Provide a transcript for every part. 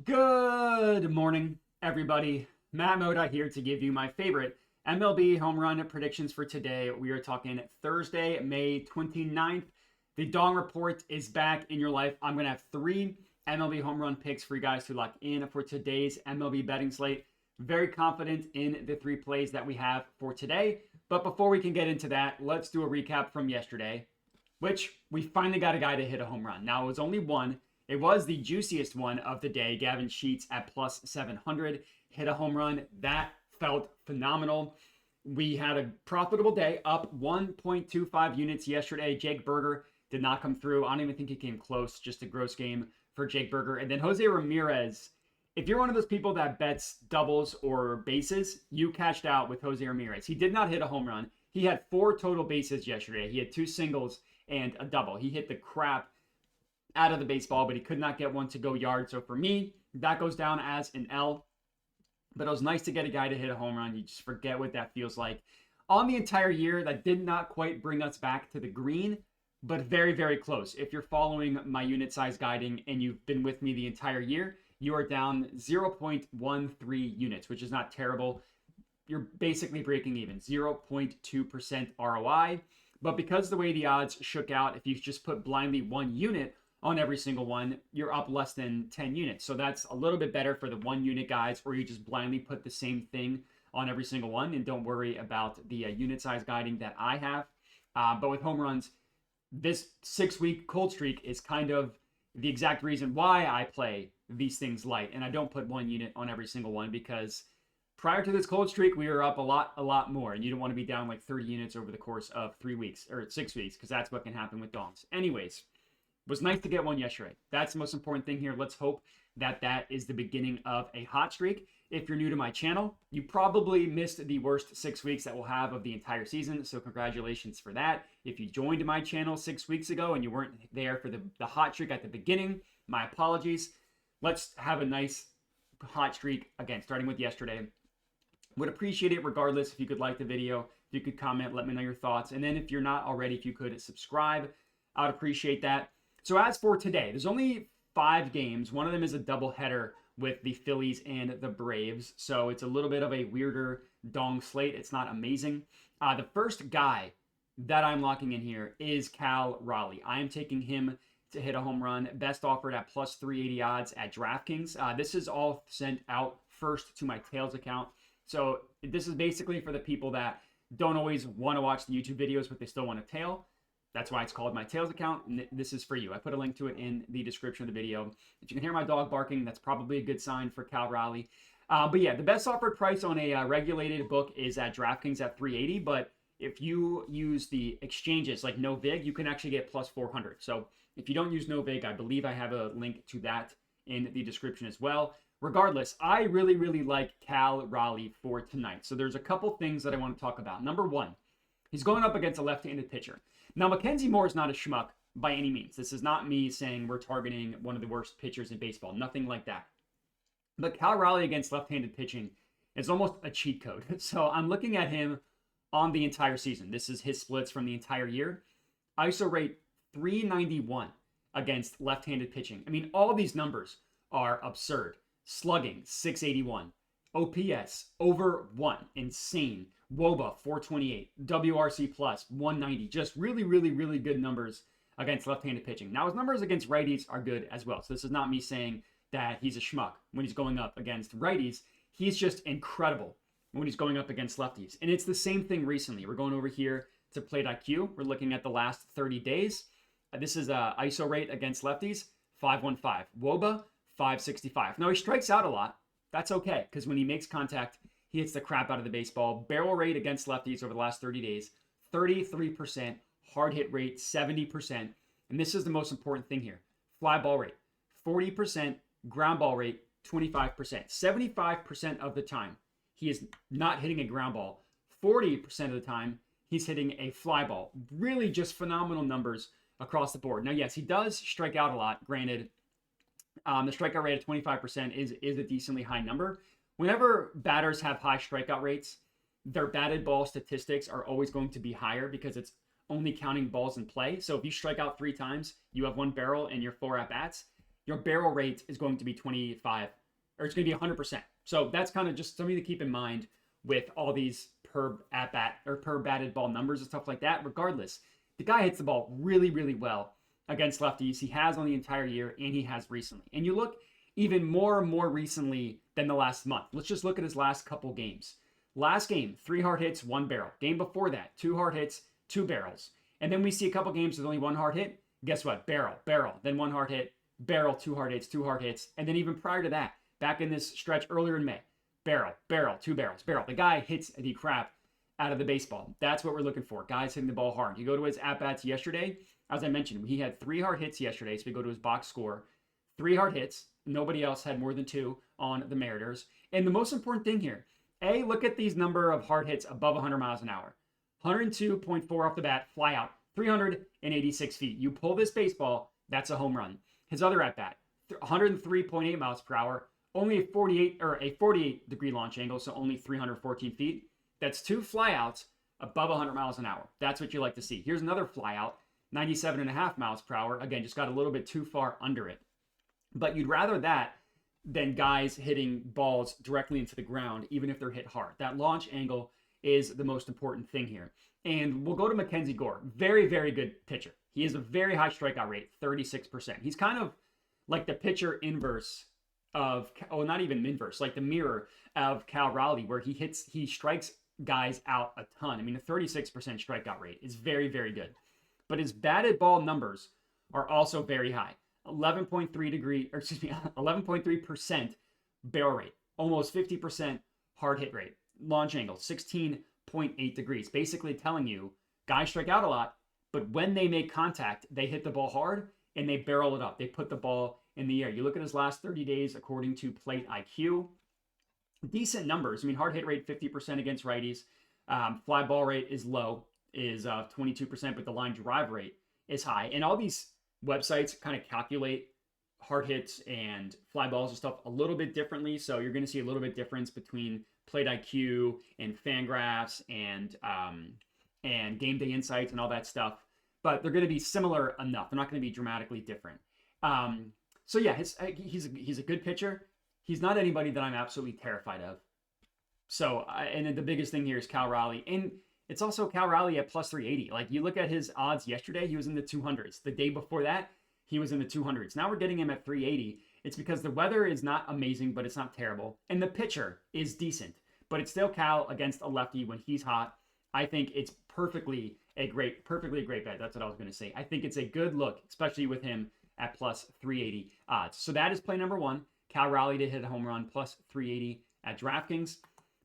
Good morning, everybody. Matt Moda here to give you my favorite MLB home run predictions for today. We are talking Thursday, May 29th. The Dong Report is back in your life. I'm going to have three MLB home run picks for you guys to lock in for today's MLB betting slate. Very confident in the three plays that we have for today. But before we can get into that, let's do a recap from yesterday, which we finally got a guy to hit a home run. Now, it was only one. It was the juiciest one of the day. Gavin Sheets at plus 700 hit a home run. That felt phenomenal. We had a profitable day, up 1.25 units yesterday. Jake Berger did not come through. I don't even think he came close. Just a gross game for Jake Berger. And then Jose Ramirez. If you're one of those people that bets doubles or bases, you cashed out with Jose Ramirez. He did not hit a home run. He had 4 total bases yesterday. He had 2 singles and a double. He hit the crap out of the baseball, but he could not get one to go yard. So for me, that goes down as an L. But it was nice to get a guy to hit a home run. You just forget what that feels like. On the entire year, that did not quite bring us back to the green, but very, very close. If you're following my unit size guiding and you've been with me the entire year, you are down 0.13 units, which is not terrible. You're basically breaking even, 0.2% ROI. But because the way the odds shook out, if you just put blindly 1 unit on every single one, you're up less than 10 units. So that's a little bit better for the 1 unit guys, or you just blindly put the same thing on every single one and don't worry about the unit size guiding that I have. But with home runs, this 6-week cold streak is kind of the exact reason why I play these things light. And I don't put 1 unit on every single one because prior to this cold streak, we were up a lot more. And you don't want to be down like 30 units over the course of 3 weeks or 6 weeks because that's what can happen with dongs. Anyways, it was nice to get one yesterday. That's the most important thing here. Let's hope that that is the beginning of a hot streak. If you're new to my channel, you probably missed the worst 6 weeks that we'll have of the entire season. So congratulations for that. If you joined my channel 6 weeks ago and you weren't there for the hot streak at the beginning, my apologies. Let's have a nice hot streak again, starting with yesterday. Would appreciate it regardless if you could like the video, if you could comment, let me know your thoughts. And then if you're not already, if you could subscribe, I would appreciate that. So as for today, there's only 5 games. One of them is a doubleheader with the Phillies and the Braves. So it's a little bit of a weirder dong slate. It's not amazing. The first guy that I'm locking in here is Cal Raleigh. I am taking him to hit a home run. Best offered at plus 380 odds at DraftKings. This is all sent out first to my Tails account. So this is basically for the people that don't always want to watch the YouTube videos, but they still want a tail. That's why it's called my Tails account. And this is for you. I put a link to it in the description of the video. If you can hear my dog barking, that's probably a good sign for Cal Raleigh. But yeah, the best offered price on a regulated book is at DraftKings at 380. But if you use the exchanges like No Vig, you can actually get plus 400. So if you don't use No Vig, I believe I have a link to that in the description as well. Regardless, I really, really like Cal Raleigh for tonight. So there's a couple things that I want to talk about. Number one, he's going up against a left-handed pitcher. Now, Mackenzie Moore is not a schmuck by any means. This is not me saying we're targeting one of the worst pitchers in baseball. Nothing like that. But Cal Raleigh against left-handed pitching is almost a cheat code. So I'm looking at him on the entire season. This is his splits from the entire year. ISO rate 391 against left-handed pitching. I mean, all these numbers are absurd. Slugging, 681. OPS, over 1. Insane. WOBA, 428. WRC plus, 190. Just really, really, really good numbers against left-handed pitching. Now, his numbers against righties are good as well. So this is not me saying that he's a schmuck when he's going up against righties. He's just incredible when he's going up against lefties. And it's the same thing recently. We're going over here to Plate IQ. We're looking at the last 30 days. This is ISO rate against lefties, 515. WOBA, 565. Now, he strikes out a lot. That's okay, because when he makes contact, he hits the crap out of the baseball. Barrel rate against lefties over the last 30 days, 33%. Hard hit rate, 70%. And this is the most important thing here. Fly ball rate, 40%. Ground ball rate, 25%. 75% of the time, he is not hitting a ground ball. 40% of the time, he's hitting a fly ball. Really just phenomenal numbers across the board. Now, yes, he does strike out a lot. Granted, the strikeout rate of 25% is a decently high number. Whenever batters have high strikeout rates, their batted ball statistics are always going to be higher because it's only counting balls in play. So if you strike out 3 times, you have 1 barrel and your 4 at-bats. your barrel rate is going to be 25, or it's going to be 100%. So that's kind of just something to keep in mind with all these per at bat or per batted ball numbers and stuff like that. Regardless, the guy hits the ball really, really well against lefties. He has on the entire year, and he has recently. And you look even more and more recently than the last month. Let's just look at his last couple games. Last game, 3 hard hits, 1 barrel. Game before that, 2 hard hits, 2 barrels. And then we see a couple games with only 1 hard hit. Guess what? Barrel, barrel, then 1 hard hit, barrel, 2 hard hits, 2 hard hits. And then even prior to that, back in this stretch earlier in May, barrel, barrel, 2 barrels, barrel. The guy hits the crap out of the baseball. That's what we're looking for. Guys hitting the ball hard. You go to his at-bats yesterday, as I mentioned, he had 3 hard hits yesterday. So we go to his box score. 3 hard hits. Nobody else had more than 2 on the Mariners. And the most important thing here, look at these number of hard hits above 100 miles an hour. 102.4 off the bat, fly out, 386 feet. You pull this baseball, that's a home run. His other at-bat, 103.8 miles per hour, only a 48 degree launch angle, so only 314 feet. That's 2 flyouts above 100 miles an hour. That's what you like to see. Here's another flyout, 97.5 miles per hour. Again, just got a little bit too far under it. But you'd rather that than guys hitting balls directly into the ground, even if they're hit hard. That launch angle is the most important thing here. And we'll go to Mackenzie Gore. Very, very good pitcher. He has a very high strikeout rate, 36%. He's kind of like the pitcher inverse of, not even inverse, like the mirror of Cal Raleigh, where he strikes guys out a ton. I mean, a 36% strikeout rate is very, very good. But his batted ball numbers are also very high. 11.3% barrel rate, almost 50% hard hit rate, launch angle, 16.8 degrees. Basically telling you guys strike out a lot, but when they make contact, they hit the ball hard and they barrel it up. They put the ball in the air. You look at his last 30 days, according to Plate IQ, decent numbers. I mean, hard hit rate, 50% against righties. Fly ball rate is low, is 22%, but the line drive rate is high. And all these websites kind of calculate hard hits and fly balls and stuff a little bit differently. So you're going to see a little bit difference between Plate IQ and Fangraphs and Game Day Insights and all that stuff. But they're going to be similar enough. They're not going to be dramatically different. So yeah, he's a good pitcher. He's not anybody that I'm absolutely terrified of. So, and the biggest thing here is Cal Raleigh. And it's also Cal Raleigh at plus 380. Like, you look at his odds yesterday, he was in the 200s. The day before that, he was in the 200s. Now we're getting him at 380. It's because the weather is not amazing, but it's not terrible. And the pitcher is decent. But it's still Cal against a lefty when he's hot. I think it's perfectly a great bet. That's what I was going to say. I think it's a good look, especially with him at plus 380 odds. So that is play number 1. Cal Raleigh to hit a home run, plus 380 at DraftKings.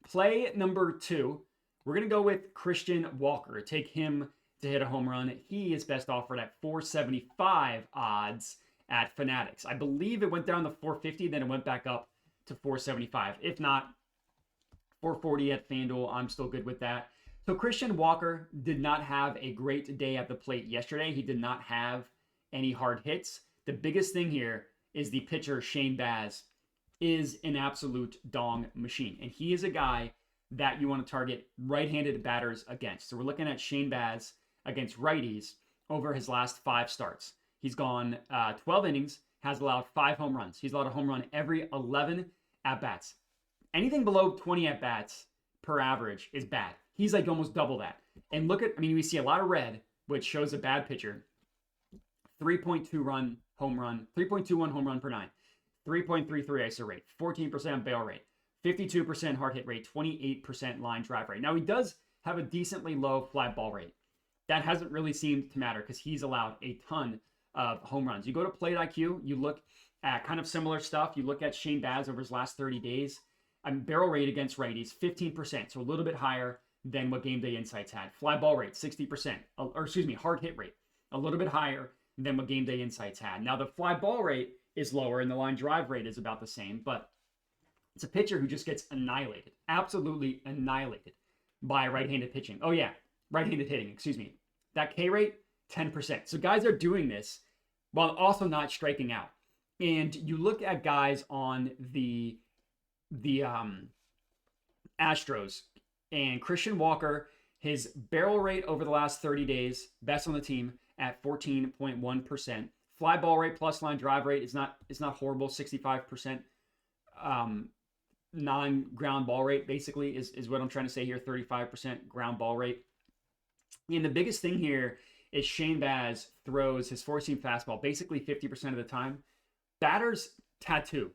Play number 2, we're going to go with Christian Walker. Take him to hit a home run. He is best offered at 475 odds at Fanatics. I believe it went down to 450, then it went back up to 475. If not, 440 at FanDuel. I'm still good with that. So Christian Walker did not have a great day at the plate yesterday. He did not have any hard hits. The biggest thing here is the pitcher, Shane Baz, is an absolute dong machine. And he is a guy that you want to target right-handed batters against. So we're looking at Shane Baz against righties over his last 5 starts. He's gone 12 innings, has allowed 5 home runs. He's allowed a home run every 11 at-bats. Anything below 20 at-bats per average is bad. He's like almost double that. And look at, we see a lot of red, which shows a bad pitcher. 3.21 home run per 9. 3.33 ISO rate, 14% bail rate, 52% hard hit rate, 28% line drive rate. Now, he does have a decently low fly ball rate. That hasn't really seemed to matter because he's allowed a ton of home runs. You go to Plate IQ, you look at kind of similar stuff. You look at Shane Baz over his last 30 days. Barrel rate against righties, 15%, so a little bit higher than what Game Day Insights had. Fly ball rate, 60%, hard hit rate, a little bit higher than what Game Day Insights had. Now, the fly ball rate is lower and the line drive rate is about the same, but it's a pitcher who just gets annihilated, absolutely annihilated by right-handed pitching. Oh yeah, right-handed hitting, That K rate, 10%. So guys are doing this while also not striking out. And you look at guys on the Astros and Christian Walker, his barrel rate over the last 30 days, best on the team at 14.1%. fly ball rate plus line drive rate is not horrible. 65% non-ground ball rate basically is what I'm trying to say here. 35% ground ball rate. And the biggest thing here is Shane Baz throws his four-seam fastball basically 50% of the time. Batters tattoo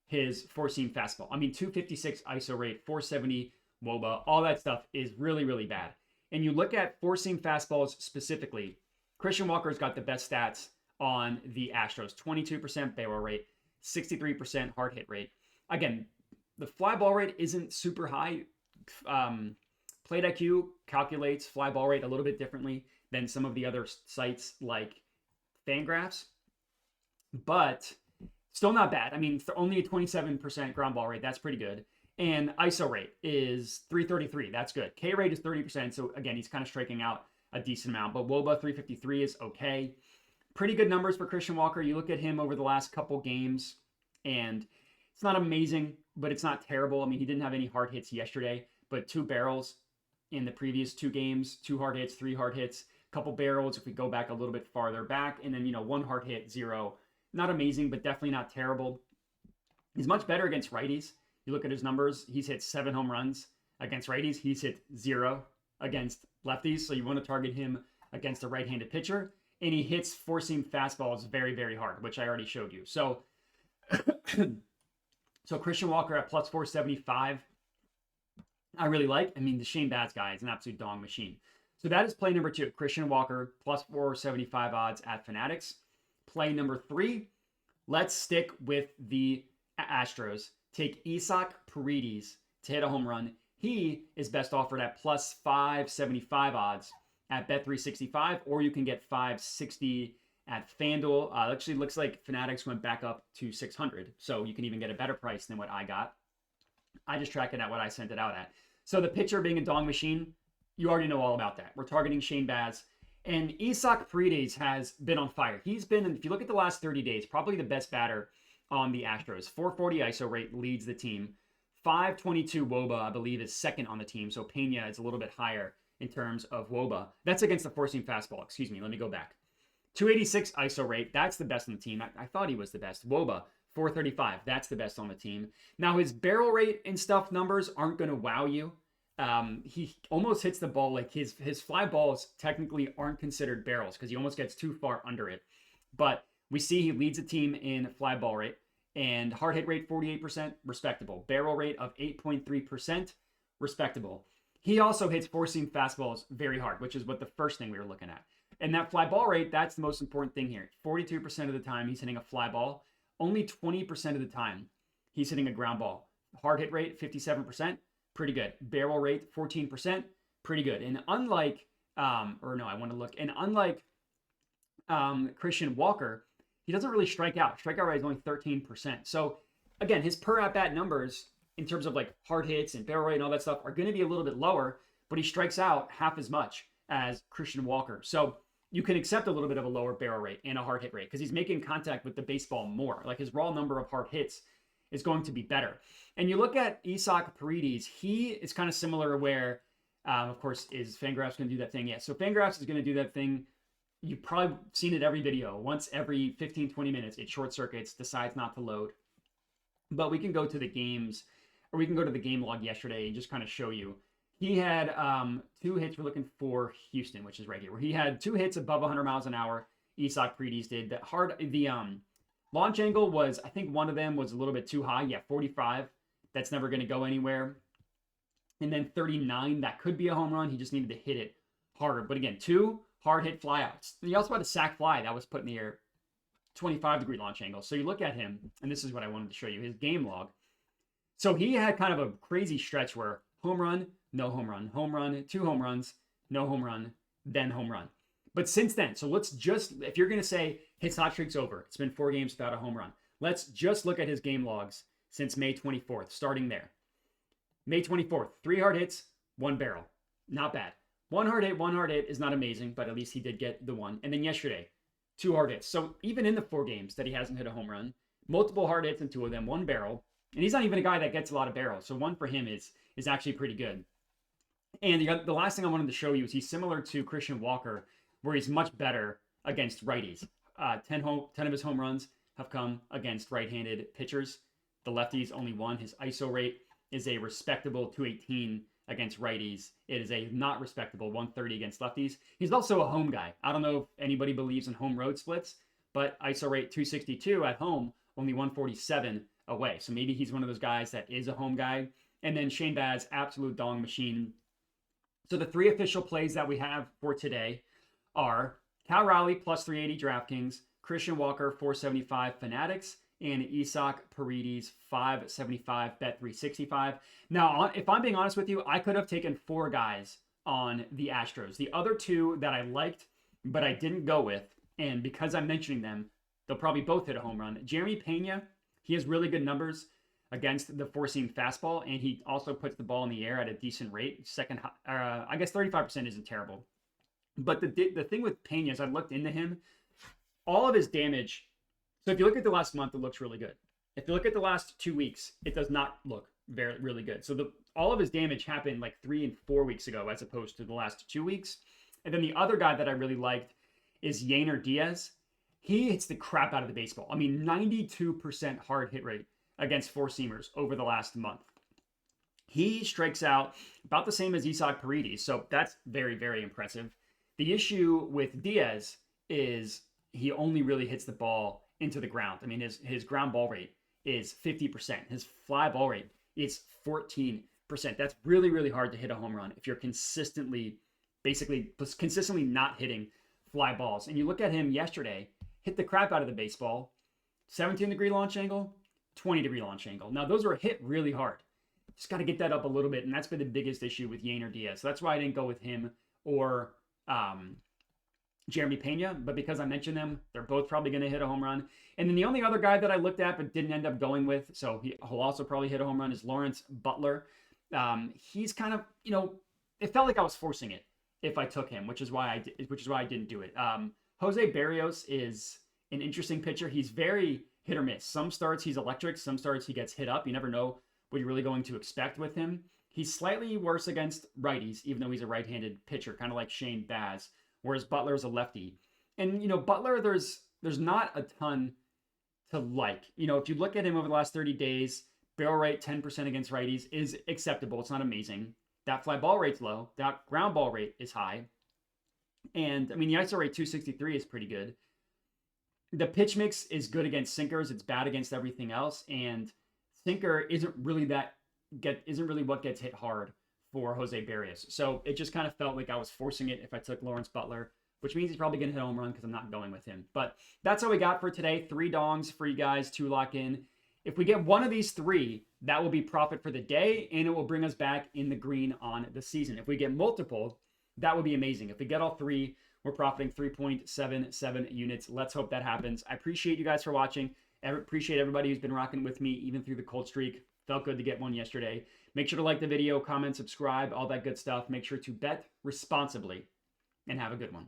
his four-seam fastball. I mean, 256 ISO rate, 470 WOBA, all that stuff is really, really bad. And you look at four-seam fastballs specifically, Christian Walker's got the best stats on the Astros. 22% barrel rate, 63% hard hit rate. Again, the fly ball rate isn't super high. Plate IQ calculates fly ball rate a little bit differently than some of the other sites like Fangraphs, but still not bad. I mean, only a 27% ground ball rate. That's pretty good. And ISO rate is 333. That's good. K rate is 30%. So again, he's kind of striking out a decent amount, but WOBA 353 is okay. Pretty good numbers for Christian Walker. You look at him over the last couple games and it's not amazing, but it's not terrible. I mean, he didn't have any hard hits yesterday, but 2 barrels in the previous 2 games, 2 hard hits, 3 hard hits, couple barrels if we go back a little bit farther back, and then, 1 hard hit, 0. Not amazing, but definitely not terrible. He's much better against righties. You look at his numbers, he's hit 7 home runs against righties. He's hit 0 against lefties, so you want to target him against a right-handed pitcher. And he hits four-seam fastballs very, very hard, which I already showed you. So, so Christian Walker at plus 475, I really like. I mean, the Shane Baz guy is an absolute dong machine. So that is play number 2. Christian Walker plus 475 odds at Fanatics. Play number 3, let's stick with the Astros. Take Isaac Paredes to hit a home run. He is best offered at plus 575 odds at Bet365, or you can get 560 at FanDuel. Actually, looks like Fanatics went back up to 600, so you can even get a better price than what I got. I just track it at what I sent it out at. So the pitcher being a dong machine, you already know all about that. We're targeting Shane Baz. And Isaac Paredes has been on fire. He's been, if you look at the last 30 days, probably the best batter on the Astros. 440 ISO rate leads the team. 522 WOBA, I believe, is second on the team. So Pena is a little bit higher in terms of WOBA. That's against the four-seam fastball. Excuse me. Let me go back. 286 ISO rate. That's the best on the team. I thought he was the best. WOBA, 435. That's the best on the team. Now, his barrel rate and stuff numbers aren't going to wow you. He almost hits the ball like his fly balls technically aren't considered barrels because he almost gets too far under it. But we see he leads the team in fly ball rate and hard hit rate 48%, respectable. Barrel rate of 8.3%, respectable. He also hits four-seam fastballs very hard, which is what the first thing we were looking at. And that fly ball rate, that's the most important thing here. 42% of the time he's hitting a fly ball. Only 20% of the time he's hitting a ground ball. Hard hit rate 57%. Pretty good. Barrel rate, 14%, pretty good. And unlike, Christian Walker, he doesn't really strike out. Strikeout rate is only 13%. So again, his per at-bat numbers in terms of like hard hits and barrel rate and all that stuff are going to be a little bit lower, but he strikes out half as much as Christian Walker. So you can accept a little bit of a lower barrel rate and a hard hit rate because he's making contact with the baseball more. Like his raw number of hard hits is going to be better. And you look at Isaac Paredes, he is kind of similar where, of course, is Fangraphs going to do that thing? Yeah, so Fangraphs is going to do that thing. You've probably seen it every video. Once every 15, 20 minutes, it short circuits, decides not to load. But we can go to the games, or we can go to the game log yesterday and just kind of show you. He had 2 hits. We're looking for Houston, which is right here, where he had 2 hits above 100 miles an hour. Isaac Paredes did. The launch angle was, I think one of them was a little bit too high. Yeah, 45. That's never going to go anywhere. And then 39, that could be a home run. He just needed to hit it harder. But again, 2 hard hit flyouts. He also had a sac fly that was put in the air, 25-degree launch angle. So you look at him, and this is what I wanted to show you, his game log. So he had kind of a crazy stretch where home run, no home run, home run, 2 home runs, no home run, then home run. But since then, so let's just, if you're going to say his hot streak's over, it's been 4 games without a home run. Let's just look at his game logs since May 24th, starting there. May 24th, 3 hard hits, 1 barrel. Not bad. 1 hard hit is not amazing, but at least he did get the 1. And then yesterday, 2 hard hits. So even in the 4 games that he hasn't hit a home run, multiple hard hits and 2 of them, 1 barrel. And he's not even a guy that gets a lot of barrels. So 1 for him is actually pretty good. And the last thing I wanted to show you is he's similar to Christian Walker, where he's much better against righties. 10 of his home runs have come against right-handed pitchers. The lefties only one. His ISO rate is a respectable 218 against righties. It is a not respectable 130 against lefties. He's also a home guy. I don't know if anybody believes in home road splits, but ISO rate 262 at home, only 147 away. So maybe he's one of those guys that is a home guy. And then Shane Baz, absolute dong machine. So the three official plays that we have for today are Cal Raleigh plus 380 DraftKings, Christian Walker 475 Fanatics, and Isaac Paredes 575 Bet365. Now, if I'm being honest with you, I could have taken four guys on the Astros. The other two that I liked, but I didn't go with, and because I'm mentioning them, they'll probably both hit a home run. Jeremy Pena, he has really good numbers against the four-seam fastball, and he also puts the ball in the air at a decent rate. I guess 35% isn't terrible. But the thing with Pena is I looked into him, all of his damage. So if you look at the last month, it looks really good. If you look at the last 2 weeks, it does not look really good. So all of his damage happened like 3 and 4 weeks ago, as opposed to the last 2 weeks. And then the other guy that I really liked is Yainer Diaz. He hits the crap out of the baseball. I mean, 92% hard hit rate against four-seamers over the last month. He strikes out about the same as Isaac Paredes, so that's very, very impressive. The issue with Diaz is he only really hits the ball into the ground. I mean, his ground ball rate is 50%. His fly ball rate is 14%. That's really, really hard to hit a home run if you're consistently not hitting fly balls. And you look at him yesterday, hit the crap out of the baseball, 17-degree launch angle, 20-degree launch angle. Now, those were hit really hard. Just got to get that up a little bit, and that's been the biggest issue with Yainer Diaz. So that's why I didn't go with him or Jeremy Pena, but because I mentioned them, they're both probably going to hit a home run. And then the only other guy that I looked at but didn't end up going with, so he'll also probably hit a home run, is Lawrence Butler. He's kind of, it felt like I was forcing it if I took him, which is why I didn't do it. Jose Barrios is an interesting pitcher. He's very hit or miss. Some starts he's electric, some starts he gets hit up. You never know what you're really going to expect with him. He's slightly worse against righties, even though he's a right-handed pitcher, kind of like Shane Baz, whereas Butler is a lefty. And, Butler, there's not a ton to like. If you look at him over the last 30 days, barrel rate 10% against righties is acceptable. It's not amazing. That fly ball rate's low. That ground ball rate is high. And, the ISO rate 263 is pretty good. The pitch mix is good against sinkers. It's bad against everything else. And sinker isn't really what gets hit hard for Jose Barrios. So it just kind of felt like I was forcing it if I took Lawrence Butler, which means he's probably going to hit a home run because I'm not going with him. But that's all we got for today. 3 dongs for you guys to lock in. If we get one of these 3, that will be profit for the day, and it will bring us back in the green on the season. If we get multiple, that would be amazing. If we get all 3, we're profiting 3.77 units. Let's hope that happens. I appreciate you guys for watching. I appreciate everybody who's been rocking with me even through the cold streak. Felt good to get one yesterday. Make sure to like the video, comment, subscribe, all that good stuff. Make sure to bet responsibly, and have a good one.